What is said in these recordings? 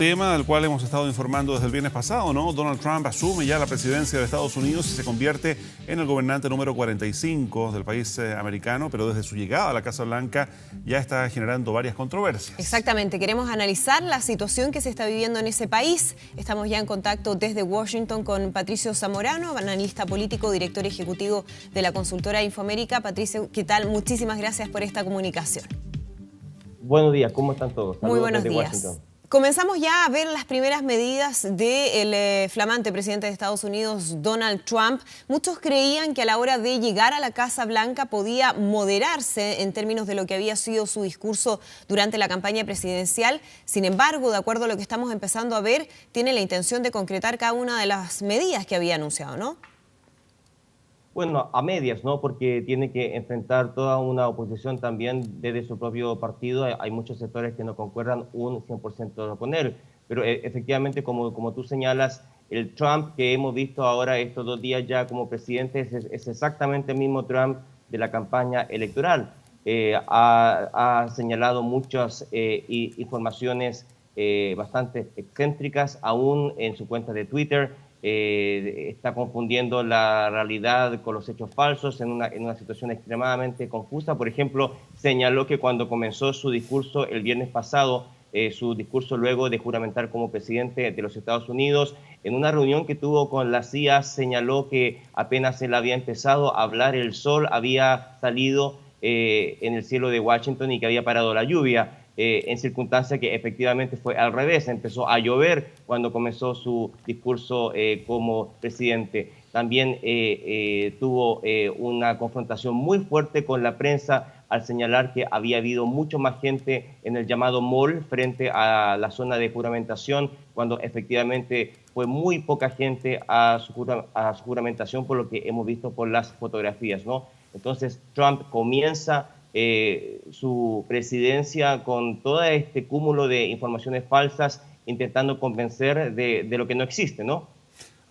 Tema del cual hemos estado informando desde el viernes pasado, ¿no? Donald Trump asume ya la presidencia de Estados Unidos y se convierte en el gobernante número 45 del país americano, pero desde su llegada a la Casa Blanca ya está generando varias controversias. Exactamente, queremos analizar la situación que se está viviendo en ese país. Estamos ya en contacto desde Washington con Patricio Zamorano, analista político, director ejecutivo de la consultora Infoamérica. Patricio, ¿qué tal? Muchísimas gracias por esta comunicación. Buenos días, ¿cómo están todos? Saludos. Muy buenos días. Washington. Comenzamos ya a ver las primeras medidas del flamante presidente de Estados Unidos, Donald Trump. Muchos creían que a la hora de llegar a la Casa Blanca podía moderarse en términos de lo que había sido su discurso durante la campaña presidencial. Sin embargo, de acuerdo a lo que estamos empezando a ver, tiene la intención de concretar cada una de las medidas que había anunciado, ¿no? Bueno, a medias, ¿no? Porque tiene que enfrentar toda una oposición también desde su propio partido. Hay muchos sectores que no concuerdan un 100% con él. Pero efectivamente, como tú señalas, el Trump que hemos visto ahora estos 2 días ya como presidente es exactamente el mismo Trump de la campaña electoral. Ha señalado muchas informaciones bastante excéntricas, aún en su cuenta de Twitter. Está confundiendo la realidad con los hechos falsos en una situación extremadamente confusa. Por ejemplo, señaló que cuando comenzó su discurso el viernes pasado, su discurso luego de juramentar como presidente de los Estados Unidos, en una reunión que tuvo con la CIA, señaló que apenas él había empezado a hablar, el sol había salido en el cielo de Washington y que había parado la lluvia. En circunstancia que efectivamente fue al revés, empezó a llover cuando comenzó su discurso como presidente. También tuvo una confrontación muy fuerte con la prensa al señalar que había habido mucho más gente en el llamado mall frente a la zona de juramentación, cuando efectivamente fue muy poca gente a su juramentación, por lo que hemos visto por las fotografías, ¿no? Entonces Trump comienza su presidencia con todo este cúmulo de informaciones falsas, intentando convencer de lo que no existe, ¿no?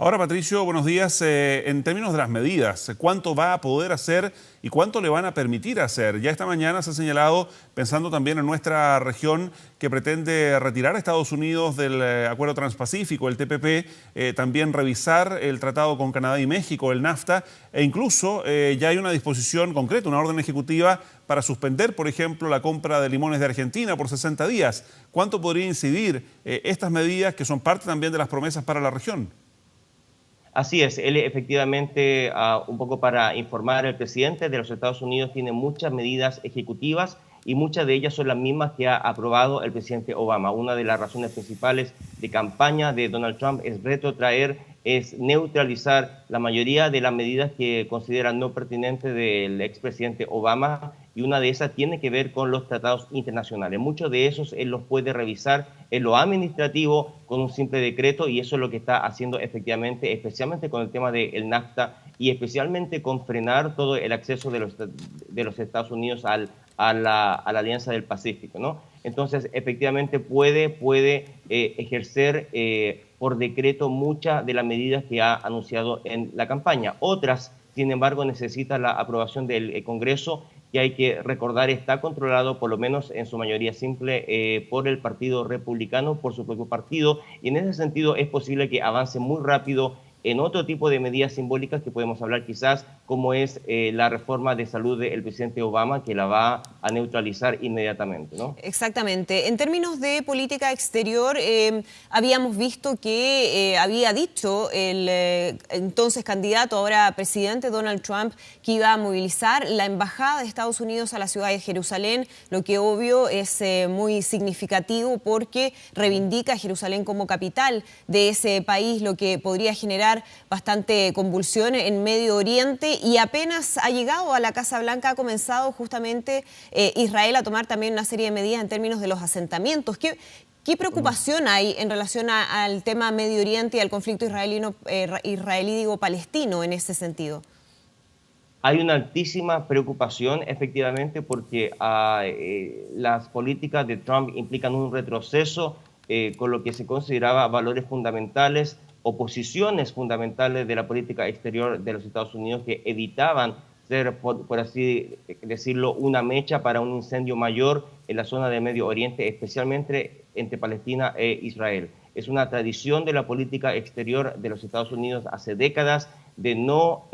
Ahora, Patricio, buenos días. En términos de las medidas, ¿cuánto va a poder hacer y cuánto le van a permitir hacer? Ya esta mañana se ha señalado, pensando también en nuestra región, que pretende retirar a Estados Unidos del Acuerdo Transpacífico, el TPP, también revisar el tratado con Canadá y México, el NAFTA, e incluso ya hay una disposición concreta, una orden ejecutiva para suspender, por ejemplo, la compra de limones de Argentina por 60 días. ¿Cuánto podría incidir estas medidas que son parte también de las promesas para la región? Así es, él efectivamente, un poco para informar, el presidente de los Estados Unidos tiene muchas medidas ejecutivas y muchas de ellas son las mismas que ha aprobado el presidente Obama. Una de las razones principales de campaña de Donald Trump es retrotraer, es neutralizar la mayoría de las medidas que consideran no pertinentes del expresidente Obama, y una de esas tiene que ver con los tratados internacionales. Muchos de esos él los puede revisar en lo administrativo con un simple decreto, y eso es lo que está haciendo efectivamente, especialmente con el tema del NAFTA y especialmente con frenar todo el acceso de los Estados Unidos a la Alianza del Pacífico, ¿no? Entonces, efectivamente puede ejercer por decreto muchas de las medidas que ha anunciado en la campaña. Otras, sin embargo, necesitan la aprobación del Congreso, que hay que recordar está controlado, por lo menos en su mayoría simple, por el Partido Republicano, por su propio partido, y en ese sentido es posible que avance muy rápido en otro tipo de medidas simbólicas que podemos hablar quizás, como es la reforma de salud del presidente Obama, que la va a neutralizar inmediatamente, ¿no? Exactamente. En términos de política exterior, habíamos visto que había dicho el entonces candidato, ahora presidente Donald Trump, que iba a movilizar la embajada de Estados Unidos a la ciudad de Jerusalén, lo que obvio es muy significativo porque reivindica a Jerusalén como capital de ese país, lo que podría generar bastante convulsión en Medio Oriente, y apenas ha llegado a la Casa Blanca ha comenzado justamente Israel a tomar también una serie de medidas en términos de los asentamientos. ¿Qué preocupación hay en relación al tema Medio Oriente y al conflicto israelí-palestino en ese sentido? Hay una altísima preocupación, efectivamente, porque las políticas de Trump implican un retroceso con lo que se consideraba valores fundamentales o posiciones fundamentales de la política exterior de los Estados Unidos, que evitaban ser, por así decirlo, una mecha para un incendio mayor en la zona de Medio Oriente, especialmente entre Palestina e Israel. Es una tradición de la política exterior de los Estados Unidos hace décadas de no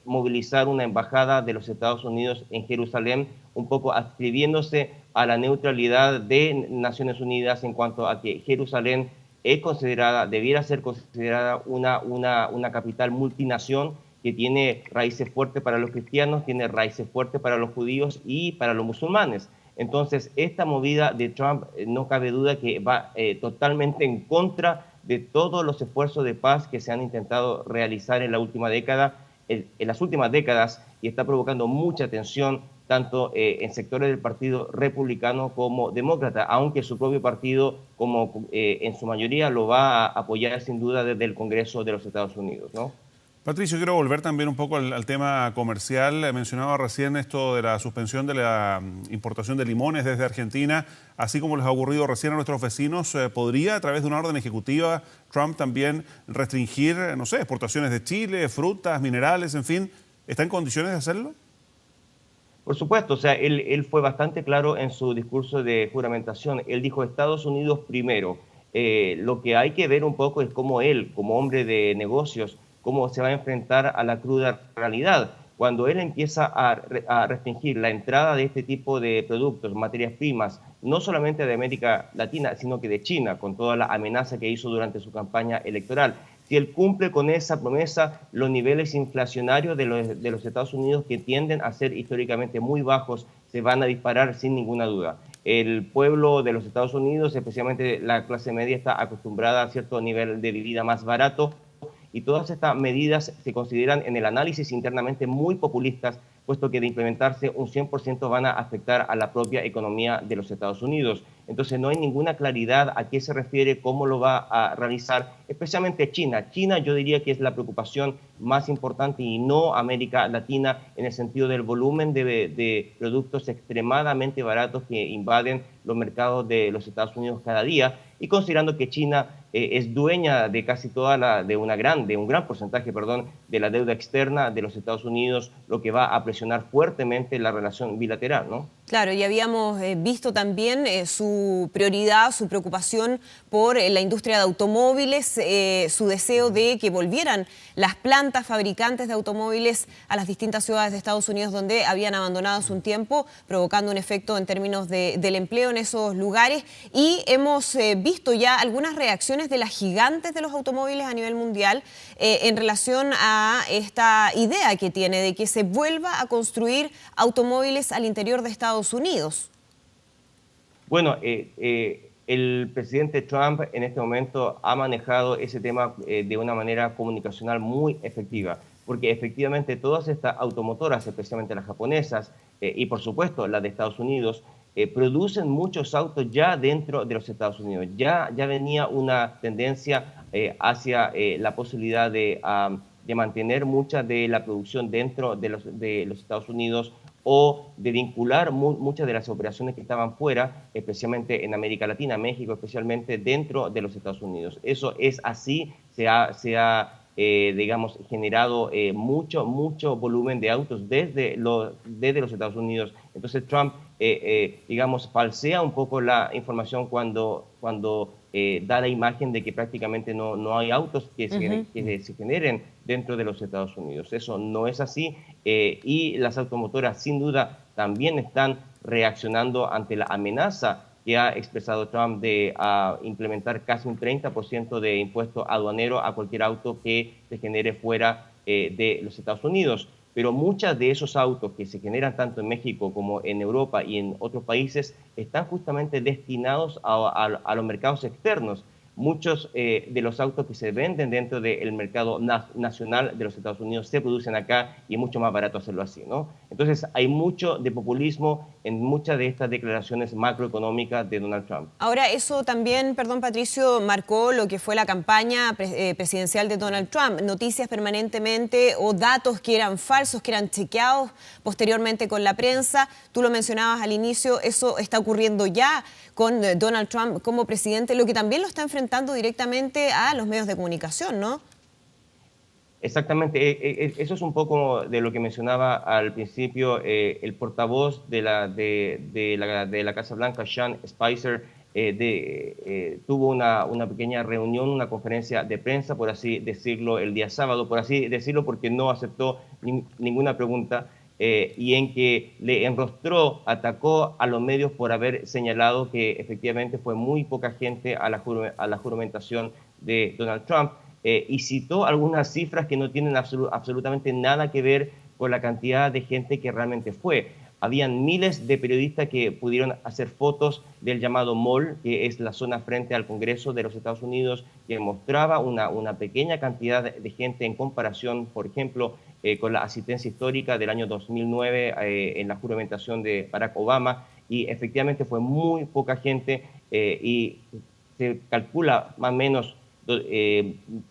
movilizar una embajada de los Estados Unidos en Jerusalén, un poco adscribiéndose a la neutralidad de Naciones Unidas en cuanto a que Jerusalén es considerada, debiera ser considerada una capital multinación que tiene raíces fuertes para los cristianos, tiene raíces fuertes para los judíos y para los musulmanes. Entonces, esta movida de Trump no cabe duda que va totalmente en contra de todos los esfuerzos de paz que se han intentado realizar en la última década, en las últimas décadas, y está provocando mucha tensión tanto en sectores del Partido Republicano como Demócrata, aunque su propio partido, como en su mayoría, lo va a apoyar sin duda desde el Congreso de los Estados Unidos, ¿no? Patricio, quiero volver también un poco al tema comercial. Mencionaba recién esto de la suspensión de la importación de limones desde Argentina, así como les ha ocurrido recién a nuestros vecinos. ¿Podría, a través de una orden ejecutiva, Trump también restringir, no sé, exportaciones de Chile, frutas, minerales, en fin? ¿Está en condiciones de hacerlo? Por supuesto, o sea, él fue bastante claro en su discurso de juramentación. Él dijo Estados Unidos primero. Lo que hay que ver un poco es cómo él, como hombre de negocios, cómo se va a enfrentar a la cruda realidad. Cuando él empieza a restringir la entrada de este tipo de productos, materias primas, no solamente de América Latina, sino que de China, con toda la amenaza que hizo durante su campaña electoral. Si él cumple con esa promesa, los niveles inflacionarios de los Estados Unidos, que tienden a ser históricamente muy bajos, se van a disparar sin ninguna duda. El pueblo de los Estados Unidos, especialmente la clase media, está acostumbrada a cierto nivel de vida más barato, y todas estas medidas se consideran en el análisis internamente muy populistas, puesto que de implementarse un 100% van a afectar a la propia economía de los Estados Unidos. Entonces no hay ninguna claridad a qué se refiere, cómo lo va a realizar, especialmente China. China yo diría que es la preocupación más importante y no América Latina, en el sentido del volumen de productos extremadamente baratos que invaden los mercados de los Estados Unidos cada día, y considerando que China es dueña de casi toda de un gran porcentaje, de la deuda externa de los Estados Unidos, lo que va a presionar fuertemente la relación bilateral, ¿no? Claro, y habíamos visto también su prioridad, su preocupación por la industria de automóviles, su deseo de que volvieran las plantas fabricantes de automóviles a las distintas ciudades de Estados Unidos donde habían abandonado hace un tiempo, provocando un efecto en términos del empleo en esos lugares. Y hemos visto ya algunas reacciones de las gigantes de los automóviles a nivel mundial en relación a esta idea que tiene de que se vuelva a construir automóviles al interior de Estados Unidos. Bueno, el presidente Trump en este momento ha manejado ese tema de una manera comunicacional muy efectiva, porque efectivamente todas estas automotoras, especialmente las japonesas y por supuesto las de Estados Unidos, producen muchos autos ya dentro de los Estados Unidos. Ya venía una tendencia hacia la posibilidad de mantener mucha de la producción dentro de los Estados Unidos, o de vincular muchas de las operaciones que estaban fuera, especialmente en América Latina, México especialmente, dentro de los Estados Unidos. Eso es así, se ha digamos, generado mucho volumen de autos desde los Estados Unidos. Entonces Trump, digamos, falsea un poco la información cuando da la imagen de que prácticamente no hay autos que se generen dentro de los Estados Unidos. Eso no es así, y las automotoras sin duda también están reaccionando ante la amenaza que ha expresado Trump de implementar casi un 30% de impuesto aduanero a cualquier auto que se genere fuera de los Estados Unidos. Pero muchos de esos autos que se generan tanto en México como en Europa y en otros países están justamente destinados a los mercados externos. Muchos de los autos que se venden dentro del mercado nacional de los Estados Unidos se producen acá, y es mucho más barato hacerlo así, ¿no? Entonces hay mucho de populismo en muchas de estas declaraciones macroeconómicas de Donald Trump. Ahora, eso también, perdón Patricio, marcó lo que fue la campaña presidencial de Donald Trump. Noticias permanentemente o datos que eran falsos, que eran chequeados posteriormente con la prensa. Tú lo mencionabas al inicio, eso está ocurriendo ya con Donald Trump como presidente, lo que también lo está enfrentando directamente a los medios de comunicación, ¿no? Exactamente, eso es un poco de lo que mencionaba al principio el portavoz de la Casa Blanca, Sean Spicer. tuvo una pequeña reunión, una conferencia de prensa, por así decirlo, el día sábado, por así decirlo, porque no aceptó ninguna pregunta, y en que le enrostró, atacó a los medios por haber señalado que efectivamente fue muy poca gente a la juramentación de Donald Trump, y citó algunas cifras que no tienen absolutamente nada que ver con la cantidad de gente que realmente fue. Habían miles de periodistas que pudieron hacer fotos del llamado Mall, que es la zona frente al Congreso de los Estados Unidos, que mostraba una pequeña cantidad de gente en comparación, por ejemplo, con la asistencia histórica del año 2009 en la juramentación de Barack Obama, y efectivamente fue muy poca gente, y se calcula más o menos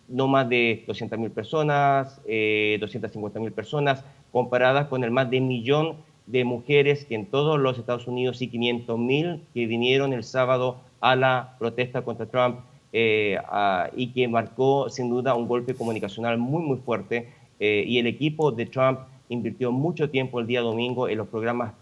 no más de 200.000 personas, 250.000 personas, comparadas con el más de 1.000.000 de mujeres que en todos los Estados Unidos y 500.000 que vinieron el sábado a la protesta contra Trump, y que marcó sin duda un golpe comunicacional muy fuerte, y el equipo de Trump invirtió mucho tiempo el día domingo en los programas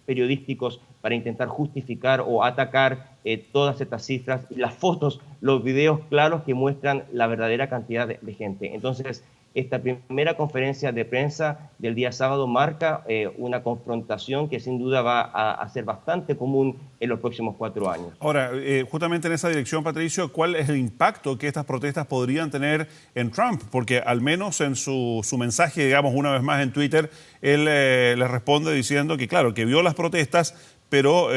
periodísticos para intentar justificar o atacar todas estas cifras, las fotos, los videos claros que muestran la verdadera cantidad de gente. Entonces, esta primera conferencia de prensa del día sábado marca una confrontación que sin duda va a ser bastante común en los próximos 4 años. Ahora, justamente en esa dirección, Patricio, ¿cuál es el impacto que estas protestas podrían tener en Trump? Porque al menos en su mensaje, digamos, una vez más en Twitter, él le responde diciendo que, claro, que vio las protestas, pero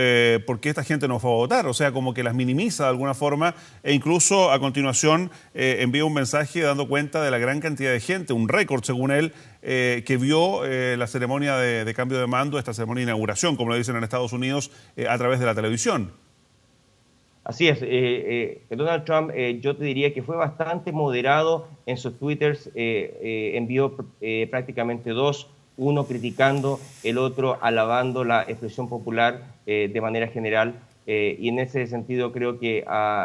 ¿por qué esta gente no fue a votar? O sea, como que las minimiza de alguna forma, e incluso a continuación envía un mensaje dando cuenta de la gran cantidad de gente, un récord según él, que vio la ceremonia de cambio de mando, esta ceremonia de inauguración, como lo dicen en Estados Unidos, a través de la televisión. Así es, Donald Trump, yo te diría que fue bastante moderado en sus twitters, envió prácticamente dos, uno criticando, el otro alabando la expresión popular de manera general, y en ese sentido creo que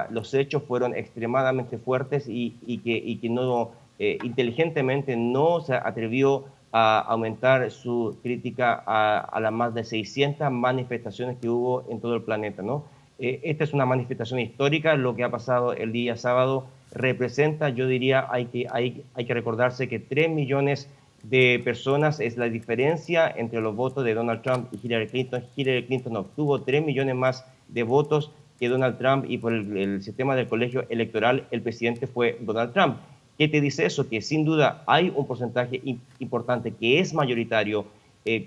los hechos fueron extremadamente fuertes, y que no, inteligentemente no se atrevió a aumentar su crítica a las más de 600 manifestaciones que hubo en todo el planeta, ¿no? Esta es una manifestación histórica, lo que ha pasado el día sábado representa, yo diría, hay que recordarse que 3 millones de personas es la diferencia entre los votos de Donald Trump y Hillary Clinton. Hillary Clinton obtuvo 3 millones más de votos que Donald Trump, y por el sistema del colegio electoral el presidente fue Donald Trump. ¿Qué te dice eso? Que sin duda hay un porcentaje importante que es mayoritario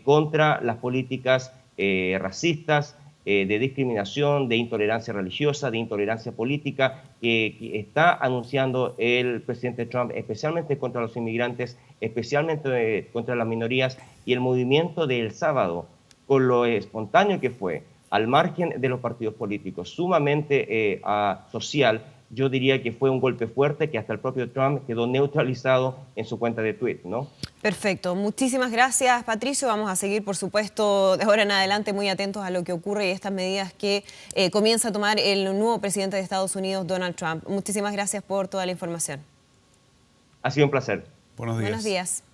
contra las políticas racistas, de discriminación, de intolerancia religiosa, de intolerancia política, que está anunciando el presidente Trump, especialmente contra los inmigrantes, especialmente contra las minorías, y el movimiento del sábado, con lo espontáneo que fue, al margen de los partidos políticos, sumamente social, yo diría que fue un golpe fuerte que hasta el propio Trump quedó neutralizado en su cuenta de Twitter, ¿no? Perfecto. Muchísimas gracias, Patricio. Vamos a seguir, por supuesto, de ahora en adelante muy atentos a lo que ocurre y estas medidas que comienza a tomar el nuevo presidente de Estados Unidos, Donald Trump. Muchísimas gracias por toda la información. Ha sido un placer. Buenos días. Buenos días.